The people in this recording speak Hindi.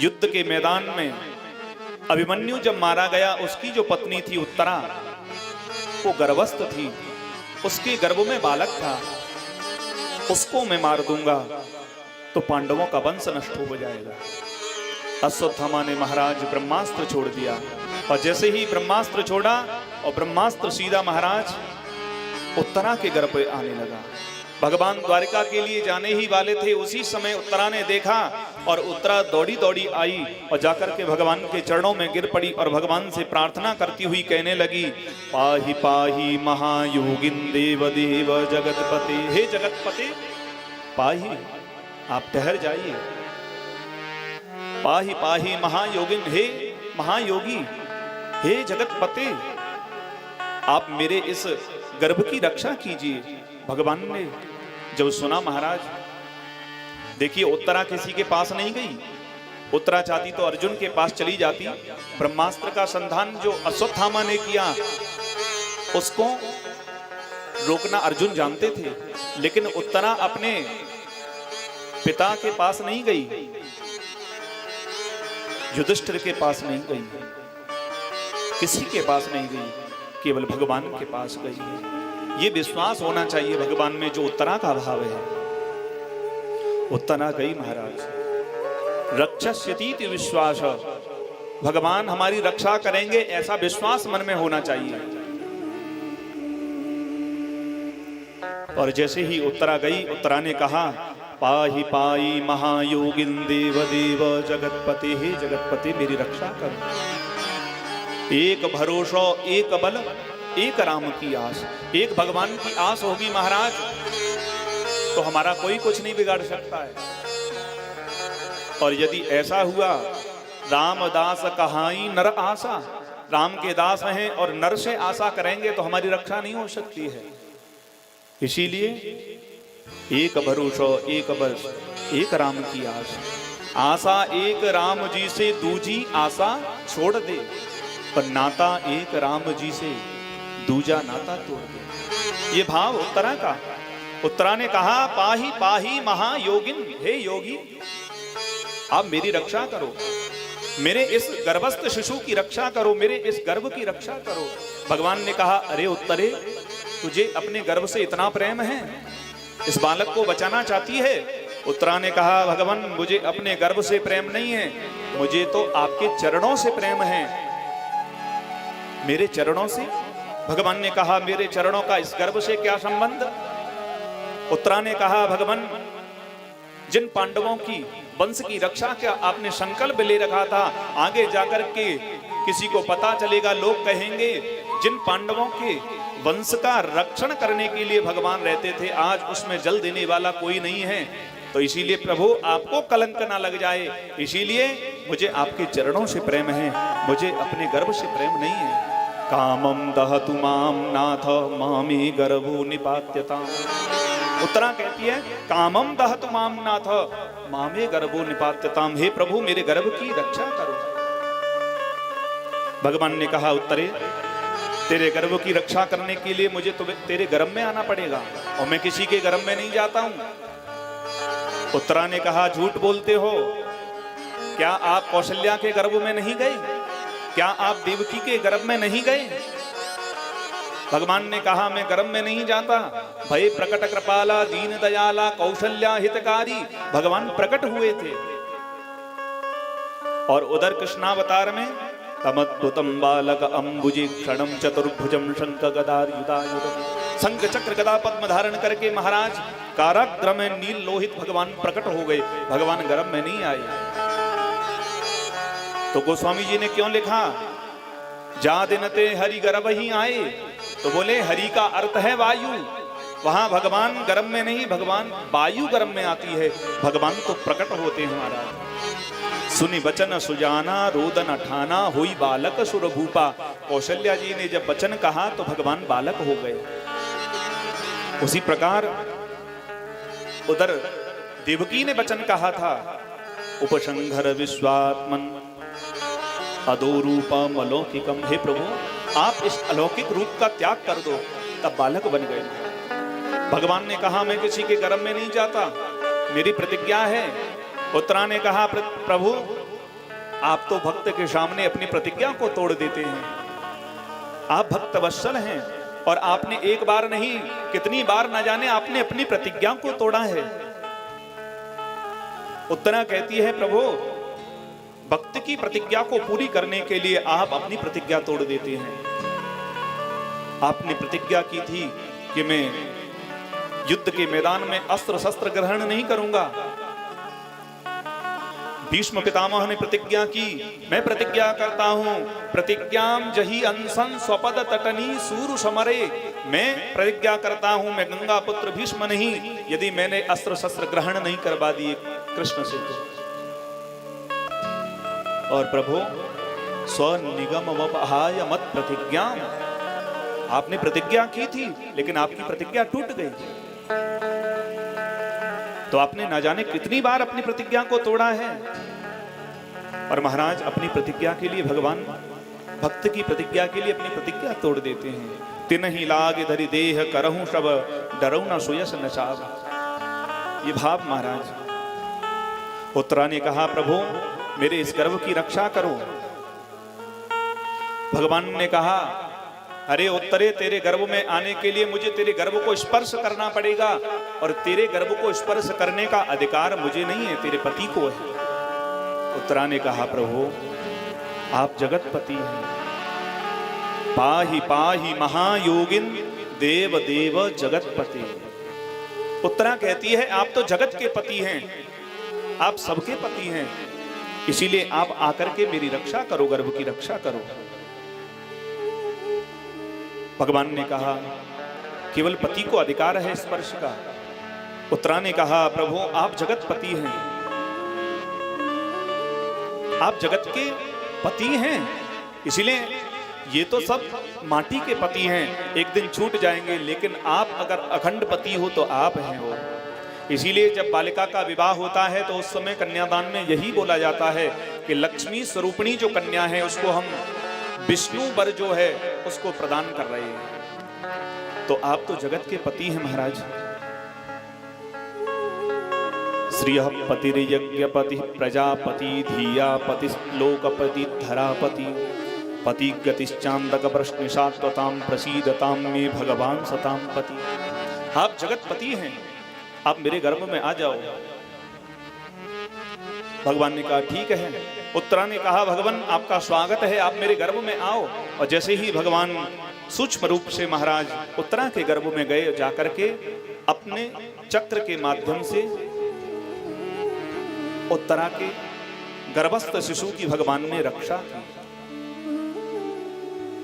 युद्ध के मैदान में अभिमन्यु जब मारा गया, उसकी जो पत्नी थी उत्तरा, वो गर्भस्थ थी, उसके गर्भ में बालक था, उसको मैं मार दूंगा तो पांडवों का वंश नष्ट हो जाएगा। अश्वत्थामा ने महाराज ब्रह्मास्त्र छोड़ दिया, और जैसे ही ब्रह्मास्त्र छोड़ा और ब्रह्मास्त्र सीधा महाराज उत्तरा के गर्भ पे आने लगा। भगवान द्वारिका के लिए जाने ही वाले थे, उसी समय उत्तरा ने देखा और उत्तरा दौड़ी दौड़ी आई और जाकर के भगवान के चरणों में गिर पड़ी और भगवान से प्रार्थना करती हुई कहने लगी, पाहि पाहि महायोगिन देव देव जगतपते। हे जगतपते, पाहि, आप ठहर जाइए। पाहि पाहि महायोगिन, हे महायोगी, हे जगतपते, आप मेरे इस गर्भ की रक्षा कीजिए। भगवान ने जब सुना महाराज, देखिए उत्तरा किसी के पास नहीं गई, उत्तरा चाहती तो अर्जुन के पास चली जाती। ब्रह्मास्त्र का संधान जो अश्वत्थामा ने किया उसको रोकना अर्जुन जानते थे, लेकिन उत्तरा अपने पिता के पास नहीं गई, युधिष्ठिर के पास नहीं गई, किसी के पास नहीं गई, केवल भगवान के पास गई है। ये विश्वास होना चाहिए भगवान में जो उत्तरा का भाव है। उत्तरा गई महाराज, रक्षस्यतीति विश्वास, भगवान हमारी रक्षा करेंगे ऐसा विश्वास मन में होना चाहिए। और जैसे ही उत्तरा गई, उत्तरा ने कहा, पाहि पाहि महायोगिन देव देव जगतपति, हे जगतपति मेरी रक्षा करो। एक भरोसा, एक बल, एक राम की आस, एक भगवान की आस होगी महाराज तो हमारा कोई कुछ नहीं बिगाड़ सकता है। और यदि ऐसा हुआ, रामदास कहाई नर आशा, राम के दास हैं और नर से आशा करेंगे तो हमारी रक्षा नहीं हो सकती है। इसीलिए एक भरोसा, एक बल, एक राम की आस, आशा एक राम जी से दूजी आशा छोड़ दे, पर नाता एक राम जी से दूजा नाता तोड़ दे। ये भाव उत्तरा का। उत्तरा ने कहा, पाहि पाहि महायोगिन, हे योगी आप मेरी रक्षा करो, मेरे इस गर्भस्थ शिशु की रक्षा करो, मेरे इस गर्भ की रक्षा करो। भगवान ने कहा, अरे उत्तरे, तुझे अपने गर्भ से इतना प्रेम है, इस बालक को बचाना चाहती है? उत्तरा ने कहा, भगवान मुझे अपने गर्भ से प्रेम नहीं है, मुझे तो आपके चरणों से प्रेम है। मेरे चरणों से? भगवान ने कहा, मेरे चरणों का इस गर्भ से क्या संबंध? उत्तरा ने कहा, भगवान जिन पांडवों की वंश की रक्षा का आपने संकल्प ले रखा था, आगे जाकर के किसी को पता चलेगा, लोग कहेंगे जिन पांडवों के वंश का रक्षण करने के लिए भगवान रहते थे, आज उसमें जल देने वाला कोई नहीं है। तो इसीलिए प्रभु आपको कलंक ना लग जाए, इसीलिए मुझे आपके चरणों से प्रेम है, मुझे अपने गर्भ से प्रेम नहीं है। कामम दहतु माम नाथ मामी गर्भो निपात्यताम। उत्तरा कहती है, कामम दहतु माम नाथ मामे गर्भो निपात्यताम, हे प्रभु मेरे गर्भ की रक्षा करो। भगवान ने कहा, उत्तरे तेरे गर्भ की रक्षा करने के लिए मुझे तो तेरे गर्भ में आना पड़ेगा, और मैं किसी के गर्भ में नहीं जाता हूं। उत्तरा ने कहा, झूठ बोलते हो, क्या आप कौशल्या के गर्भ में नहीं गए? क्या आप देवकी के गर्भ में नहीं गए? भगवान ने कहा, मैं गर्भ में नहीं जाता। भय प्रकट कृपाला दीन दयाला कौशल्या हितकारी, भगवान प्रकट हुए थे। और उधर कृष्णावतार में तमद्भुतम बालक अंबुजे क्षणम चतुर्भुजम शंख गदायुधायुधम, शंख चक्र गदा पद्म धारण करके महाराज कारागृह में नील लोहित भगवान प्रकट हो गए, भगवान गर्भ में नहीं आए। तो गोस्वामी जी ने क्यों लिखा, जा दिनते हरि गर्भ ही आए, तो बोले हरि का अर्थ है वायु, वहां भगवान गर्भ में नहीं, भगवान वायु गर्भ में आती है, भगवान तो प्रकट होते हैं महाराज। सुनी बचन सुजाना रोदन ठाना हुई बालक सुरभूपा, कौशल्या जी ने जब वचन कहा तो भगवान बालक हो गए। उसी प्रकार उधर देवकी ने वचन कहा था, उपसंहर विश्वात्मन अधोरूपम अलौकिकम, हे प्रभु आप इस अलौकिक रूप का त्याग कर दो, तब बालक बन गए। भगवान ने कहा, मैं किसी के गर्भ में नहीं जाता, मेरी प्रतिज्ञा है। उत्तरा ने कहा, प्रभु आप तो भक्त के सामने अपनी प्रतिज्ञा को तोड़ देते हैं। आप भक्त वत्सल हैं और आपने एक बार नहीं कितनी बार न जाने आपने अपनी प्रतिज्ञा को तोड़ा है। उत्तरा कहती है प्रभु, भक्त की प्रतिज्ञा को पूरी करने के लिए आप अपनी प्रतिज्ञा तोड़ देते हैं। आपने प्रतिज्ञा की थी कि मैं युद्ध के मैदान में अस्त्र शस्त्र ग्रहण नहीं करूंगा। भीष्म पितामह ने प्रतिज्ञा की, मैं प्रतिज्ञा करता हूं, प्रतिज्ञाम जही अंसन स्वपद तटनी सूरु समरे, मैं प्रतिज्ञा करता हूं मैं गंगा पुत्र भीष्म नहीं, यदि मैंने अस्त्र शस्त्र ग्रहण नहीं करवा दिए कृष्ण से तो। और प्रभु स्वनिगम वपहाय मत प्रतिज्ञा, आपने प्रतिज्ञा की थी लेकिन आपकी प्रतिज्ञा टूट गई। तो आपने ना जाने कितनी बार अपनी प्रतिज्ञा को तोड़ा है। और महाराज अपनी प्रतिज्ञा के लिए, भगवान भक्त की प्रतिज्ञा के लिए अपनी प्रतिज्ञा तोड़ देते हैं। तिनहि लाग धरि देह करहूं सब, डरऊ न सुयस नचाव। ये भाव महाराज। उत्तरा ने कहा प्रभु मेरे इस गर्व की रक्षा करो। भगवान ने कहा अरे उत्तरे, तेरे गर्भ में आने के लिए मुझे तेरे गर्भ को स्पर्श करना पड़ेगा, और तेरे गर्भ को स्पर्श करने का अधिकार मुझे नहीं है, तेरे पति को है। उत्तरा ने कहा प्रभु आप जगतपति हैं, पाहि पाहि महायोगिन देव देव जगतपति। उत्तरा कहती है आप तो जगत के पति हैं, आप सबके पति हैं, इसीलिए आप आकर के मेरी रक्षा करो, गर्भ की रक्षा करो। भगवान ने कहा केवल पति को अधिकार है स्पर्श का। उत्तरा ने कहा प्रभु आप जगतपति हैं, आप जगत के पति हैं, इसीलिए ये तो सब माटी के पति हैं, एक दिन छूट जाएंगे, लेकिन आप अगर अखंड पति हो तो आप हैं वो। इसीलिए जब बालिका का विवाह होता है तो उस समय कन्यादान में यही बोला जाता है कि लक्ष्मी स्वरूपिणी जो कन्या है उसको हम विष्णु वर जो है उसको प्रदान कर रहे हैं। तो आप तो जगत के पति हैं महाराज। श्रियः पतिर्यज्ञपति प्रजापति धीयापति लोकपति धरापति पति गतिश्चांदक प्रश्निशात्वताम प्रसीदताम में भगवान सताम पति। आप जगतपति हैं, आप मेरे गर्भ में आ जाओ। भगवान ने कहा ठीक है। उत्तरा ने कहा भगवान आपका स्वागत है, आप मेरे गर्भ में आओ। और जैसे ही भगवान सूक्ष्म रूप से महाराज उत्तरा के गर्भ में गए, जाकर के अपने चक्र के माध्यम से उत्तरा के गर्भस्थ शिशु की भगवान ने रक्षा की।